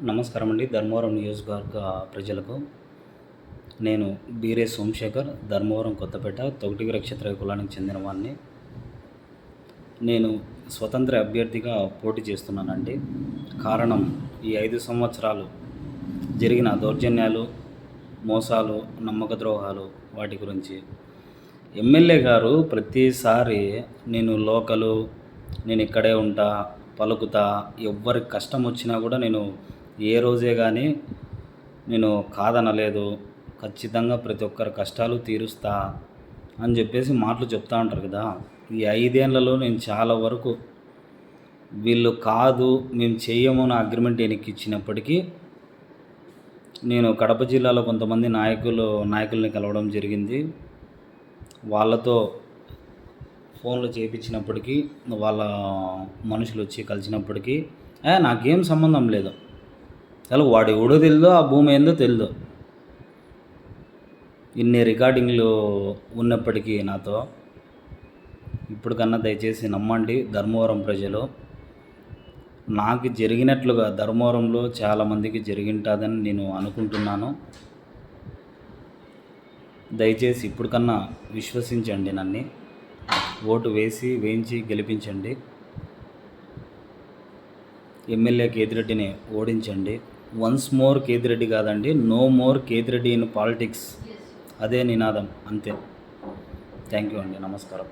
నమస్కారం అండి. ధర్మవరం నియోజకవర్గ ప్రజలకు నేను బీరే సోమశేఖర్, ధర్మవరం కొత్తపేట తొగటిగిరి క్షత్రియ కులానికి చెందిన వాడిని. నేను స్వతంత్ర అభ్యర్థిగా పోటీ చేస్తున్నానండి. కారణం ఈ 5 సంవత్సరాలు జరిగిన దౌర్జన్యాలు, మోసాలు, నమ్మక ద్రోహాలు వాటి గురించి. ఎమ్మెల్యే గారు ప్రతిసారి నేను లోకలు, నేను ఇక్కడే ఉంటా, పలుకుతా, ఎవ్వరికి కష్టం వచ్చినా కూడా నేను ఏ రోజే కానీ నేను కాదనలేదు, ఖచ్చితంగా ప్రతి ఒక్కరి కష్టాలు తీరుస్తా అని చెప్పేసి మాటలు చెప్తా ఉంటారు కదా. ఈ 5 ఏళ్లలో నేను చాలా వరకు వీళ్ళు కాదు మేము చెయ్యము నా అగ్రిమెంట్ ఎన్నికిచ్చినప్పటికీ నేను కడప జిల్లాలో కొంతమంది నాయకుల్ని కలవడం జరిగింది. వాళ్ళతో ఫోన్లు చేయించినప్పటికీ, వాళ్ళ మనుషులు వచ్చి కలిసినప్పటికీ నాకేం సంబంధం లేదు, అసలు వాడు ఎవడో తెలియదు, ఆ భూమి ఏందో తెలియదు. ఇన్ని రికార్డింగ్లు ఉన్నప్పటికీ నాతో ఇప్పటికన్నా దయచేసి నమ్మండి ధర్మవరం ప్రజలు. నాకు జరిగినట్లుగా ధర్మవరంలో చాలామందికి జరిగింటుందని నేను అనుకుంటున్నాను. దయచేసి ఇప్పటికన్నా విశ్వసించండి, నన్ను ఓటు వేయించి గెలిపించండి. ఎమ్మెల్యే కేతిరెడ్డిని ఓడించండి. వన్స్ మోర్ కేతిరెడ్డి కాదండి, no more Kethireddy in politics, అదే నినాదం, అంతే. థ్యాంక్ యూ అండి. నమస్కారం.